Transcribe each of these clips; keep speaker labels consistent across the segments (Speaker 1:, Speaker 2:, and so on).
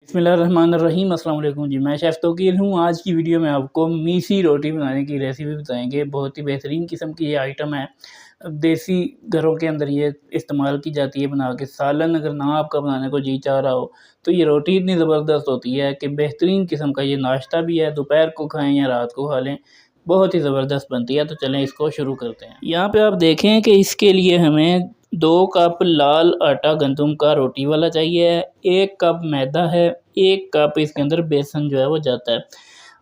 Speaker 1: बिस्मिल्लाहिर्रहमानिर्रहीम अस्सलाम वालेकुम जी। मैं शेफ़ तौकीर हूँ। आज की वीडियो में आपको मीसी रोटी बनाने की रेसिपी बताएँगे। बहुत ही बेहतरीन किस्म की ये आइटम है। देसी घरों के अंदर ये इस्तेमाल की जाती है बना के। सालन अगर ना आपका बनाने को जी चाह रहा हो तो ये रोटी इतनी ज़बरदस्त होती है कि बेहतरीन किस्म का ये नाश्ता भी है, दोपहर को खाएँ या रात को खा लें, बहुत ही ज़बरदस्त बनती है। तो चलें इसको शुरू करते हैं। यहाँ पे आप देखें कि इसके लिए हमें 2 कप लाल आटा गंदम का रोटी वाला चाहिए, 1 कप मैदा है, 1 कप इसके अंदर बेसन जो है वो जाता है।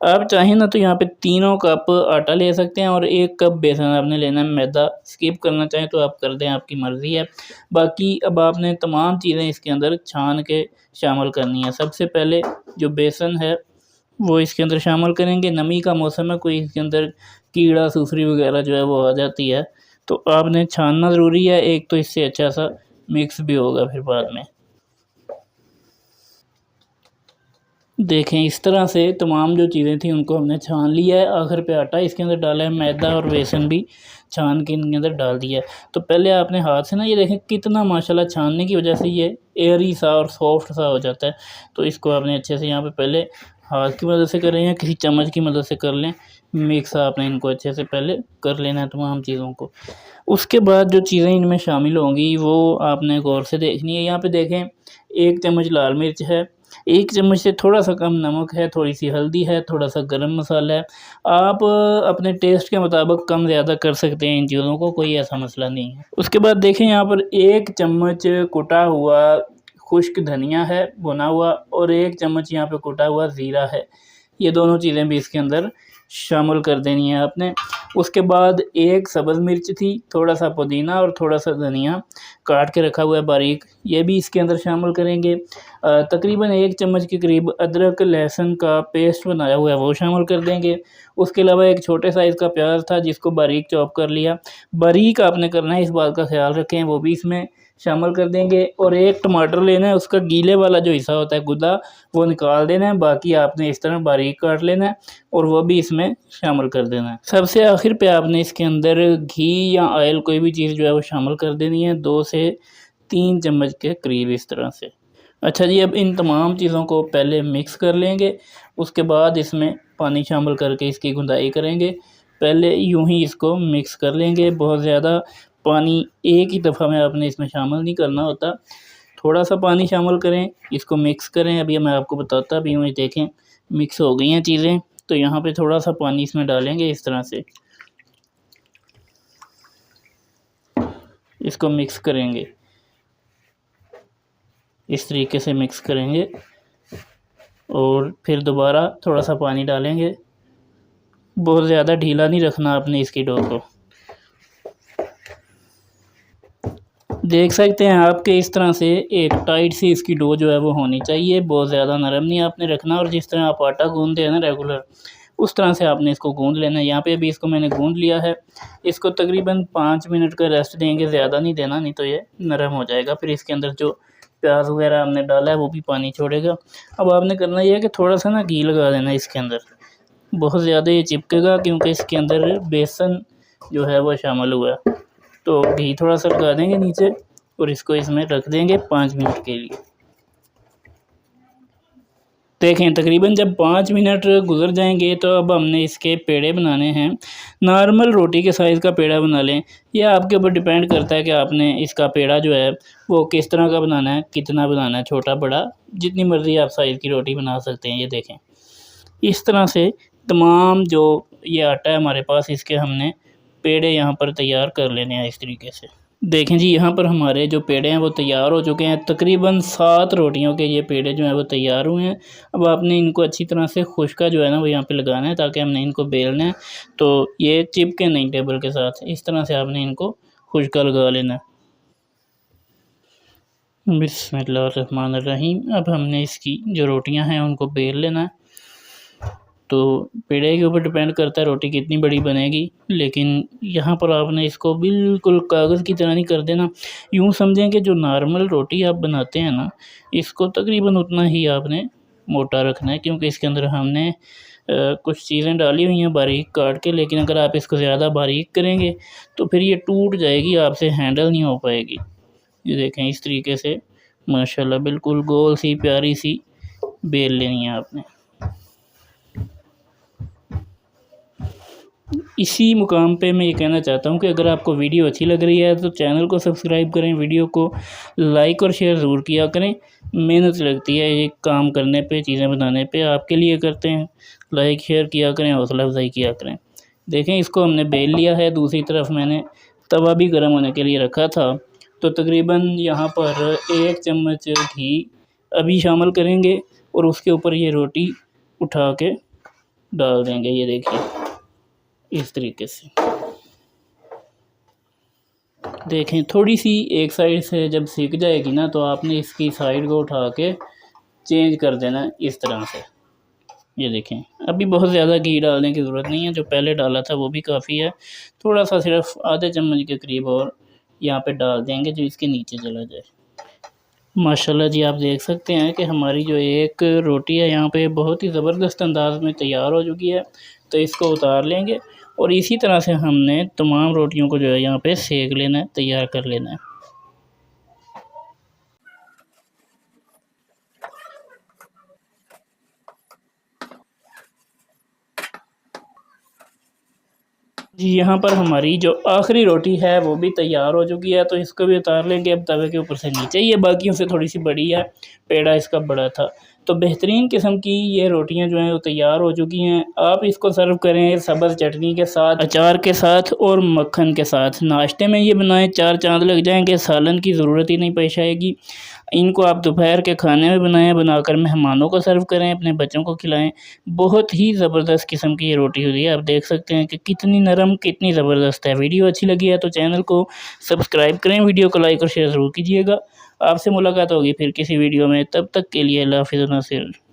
Speaker 1: आप चाहें ना तो यहाँ पे तीनों कप आटा ले सकते हैं और 1 कप बेसन आपने लेना है। मैदा स्किप करना चाहें तो आप कर दें, आपकी मर्ज़ी है। बाकी अब आपने तमाम चीज़ें इसके अंदर छान के शामिल करनी है। सबसे पहले जो बेसन है वो इसके अंदर शामिल करेंगे। नमी का मौसम है, कोई इसके अंदर कीड़ा सूसरी वगैरह जो है वो आ जाती है, तो आपने छानना ज़रूरी है। एक तो इससे अच्छा सा मिक्स भी होगा फिर बाद में। देखें इस तरह से तमाम जो चीज़ें थी उनको हमने छान लिया है। आखिर पे आटा इसके अंदर डाला है, मैदा और बेसन भी छान के इनके अंदर डाल दिया है। तो पहले आपने हाथ से ना ये देखें कितना माशाल्लाह छानने की वजह से ये एयरी सा और सॉफ्ट सा हो जाता है। तो इसको आपने अच्छे से यहाँ पे पहले हाथ की मदद से करें या किसी चम्मच की मदद से कर लें। मिक्स आपने इनको अच्छे से पहले कर लेना है तमाम चीज़ों को। उसके बाद जो चीज़ें इनमें शामिल होंगी वो आपने गौर से देखनी है। यहाँ पे देखें 1 चम्मच लाल मिर्च है, 1 चम्मच से थोड़ा-सा कम नमक है, थोड़ी-सी हल्दी है, थोड़ा-सा गरम मसाला है। आप अपने टेस्ट के मुताबिक कम-ज़्यादा कर सकते हैं इन चीज़ों को, कोई ऐसा मसला नहीं है। उसके बाद देखें यहाँ पर 1 चम्मच कुटा हुआ खुश्क धनिया है भुना हुआ और 1 चम्मच यहाँ पे कुटा हुआ ज़ीरा है। ये दोनों चीज़ें भी इसके अंदर शामिल कर देनी है आपने। उसके बाद 1 सब्ज़ मिर्च थी, थोड़ा-सा पुदीना और थोड़ा-सा धनिया काट के रखा हुआ है बारीक, ये भी इसके अंदर शामिल करेंगे। तकरीबन 1 चम्मच के करीब अदरक लहसुन का पेस्ट बनाया हुआ है वो शामिल कर देंगे। उसके अलावा एक छोटे साइज़ का प्याज था जिसको बारीक चॉप कर लिया। बारीक आपने करना है, इस बात का ख़्याल रखें, वो भी इसमें शामिल कर देंगे। और 1 टमाटर लेना है, उसका गीले वाला जो हिस्सा होता है गुदा वो निकाल देना है, बाकी आपने इस तरह बारीक काट लेना है और वो भी इसमें शामिल कर देना है। सबसे आखिर पे आपने इसके अंदर घी या ऑयल कोई भी चीज़ जो है वो शामिल कर देनी है, 2 से 3 चम्मच के करीब इस तरह से। अच्छा जी, अब इन तमाम चीज़ों को पहले मिक्स कर लेंगे, उसके बाद इसमें पानी शामिल करके इसकी गुंदाई करेंगे। पहले यूँ ही इसको मिक्स कर लेंगे, बहुत ज़्यादा पानी एक ही दफ़ा में आपने इसमें शामिल नहीं करना होता, थोड़ा-सा पानी शामिल करें, इसको मिक्स करें। अभी मैं आपको बताता भी हूँ, देखें मिक्स हो गई हैं चीज़ें, तो यहाँ पे थोड़ा-सा पानी इसमें डालेंगे इस तरह से। इसको मिक्स करेंगे, इस तरीके से मिक्स करेंगे और फिर दोबारा थोड़ा-सा पानी डालेंगे। बहुत ज़्यादा ढीला नहीं रखना आपने इसकी डो को। देख सकते हैं आप कि इस तरह से एक टाइट सी इसकी डो जो है वो होनी चाहिए, बहुत ज़्यादा नरम नहीं आपने रखना। और जिस तरह आप आटा गूँधते हैं ना रेगुलर, उस तरह से आपने इसको गूँध लेना है। यहाँ पे अभी इसको मैंने गूँध लिया है। इसको तकरीबन 5 मिनट का रेस्ट देंगे, ज़्यादा नहीं देना, नहीं तो ये नरम हो जाएगा। फिर इसके अंदर जो प्याज वगैरह हमने डाला है वो भी पानी छोड़ेगा। अब आपने करना ये है कि थोड़ा-सा ना घी लगा देना इसके अंदर, बहुत ज़्यादा ये चिपकेगा क्योंकि इसके अंदर बेसन जो है वो शामिल हुआ है। तो घी थोड़ा-सा लगा देंगे नीचे और इसको इसमें रख देंगे 5 मिनट के लिए। देखें तकरीबन जब 5 मिनट गुज़र जाएंगे तो अब हमने इसके पेड़े बनाने हैं। नॉर्मल रोटी के साइज़ का पेड़ा बना लें, यह आपके ऊपर डिपेंड करता है कि आपने इसका पेड़ा जो है वो किस तरह का बनाना है, कितना बनाना है, छोटा बड़ा, जितनी मर्ज़ी आप साइज़ की रोटी बना सकते हैं। ये देखें इस तरह से तमाम जो ये आटा है हमारे पास, इसके हमने पेड़े यहाँ पर तैयार कर लेने हैं इस तरीके से। देखें जी, यहाँ पर हमारे जो पेड़े हैं वो तैयार हो चुके हैं। तकरीबन 7 रोटियों के ये पेड़े जो हैं वो तैयार हुए हैं। अब आपने इनको अच्छी तरह से खुश्का जो है ना वो यहाँ पे लगाना है, ताकि हमने इनको बेलना है तो ये चिपके नहीं टेबल के साथ। इस तरह से आपने इनको खुश्का लगा लेना है। बिस्मिल्लाहिर्रहमानिर्रहीम। अब हमने इसकी जो रोटियाँ हैं उनको बेल लेना है। तो पेड़े के ऊपर डिपेंड करता है रोटी कितनी बड़ी बनेगी, लेकिन यहाँ पर आपने इसको बिल्कुल कागज़ की तरह नहीं कर देना। यूँ समझें कि जो नॉर्मल रोटी आप बनाते हैं ना, इसको तकरीबन उतना ही आपने मोटा रखना है, क्योंकि इसके अंदर हमने कुछ चीज़ें डाली हुई हैं बारीक काट के। लेकिन अगर आप इसको ज़्यादा बारीक करेंगे तो फिर ये टूट जाएगी, आपसे हैंडल नहीं हो पाएगी। ये देखें इस तरीके से माशाल्लाह बिल्कुल गोल सी प्यारी सी बेल लेनी है आपने। इसी मुकाम पे मैं ये कहना चाहता हूँ कि अगर आपको वीडियो अच्छी लग रही है तो चैनल को सब्सक्राइब करें, वीडियो को लाइक और शेयर ज़रूर किया करें। मेहनत लगती है ये काम करने पे, चीज़ें बनाने पे, आपके लिए करते हैं। लाइक शेयर किया करें, हौसला अफजाई किया करें। देखें इसको हमने बेल लिया है। दूसरी तरफ मैंने तवा भी गर्म होने के लिए रखा था, तो तकरीबन यहाँ पर 1 चम्मच घी अभी शामिल करेंगे और उसके ऊपर ये रोटी उठा के डाल देंगे। ये देखिए इस तरीके से। देखें थोड़ी सी एक साइड से जब सीख जाएगी ना, तो आपने इसकी साइड को उठा के चेंज कर देना इस तरह से। ये देखें अभी बहुत ज़्यादा घी डालने की ज़रूरत नहीं है, जो पहले डाला था वो भी काफ़ी है। थोड़ा सा सिर्फ आधे चम्मच के करीब और यहाँ पे डाल देंगे जो इसके नीचे चला जाए। माशाल्लाह जी, आप देख सकते हैं कि हमारी जो एक रोटी है यहाँ पे बहुत ही ज़बरदस्त अंदाज़ में तैयार हो चुकी है। तो इसको उतार लेंगे और इसी तरह से हमने तमाम रोटियों को जो है यहाँ पे सेक लेना है, तैयार कर लेना है। जी यहाँ पर हमारी जो आखिरी रोटी है वो भी तैयार हो चुकी है, तो इसको भी उतार लेंगे अब तवे के ऊपर से नीचे। ये बाकियों से थोड़ी सी बड़ी है, पेड़ा इसका बड़ा था। तो बेहतरीन किस्म की ये रोटियां जो हैं वो तैयार हो चुकी हैं। आप इसको सर्व करें सब्ज़ चटनी के साथ, अचार के साथ और मक्खन के साथ। नाश्ते में ये बनाएं, 4 चाँद लग जाएंगे, सालन की ज़रूरत ही नहीं पेश आएगी। इनको आप दोपहर के खाने में बनाएं, बनाकर मेहमानों को सर्व करें, अपने बच्चों को खिलाएं। बहुत ही ज़बरदस्त किस्म की ये रोटी होती है। आप देख सकते हैं कि कितनी नरम, कितनी ज़बरदस्त है। वीडियो अच्छी लगी है तो चैनल को सब्सक्राइब करें, वीडियो को लाइक और शेयर ज़रूर कीजिएगा। आपसे मुलाकात होगी फिर किसी वीडियो में, तब तक के लिए अल्लाह हाफ़िज़।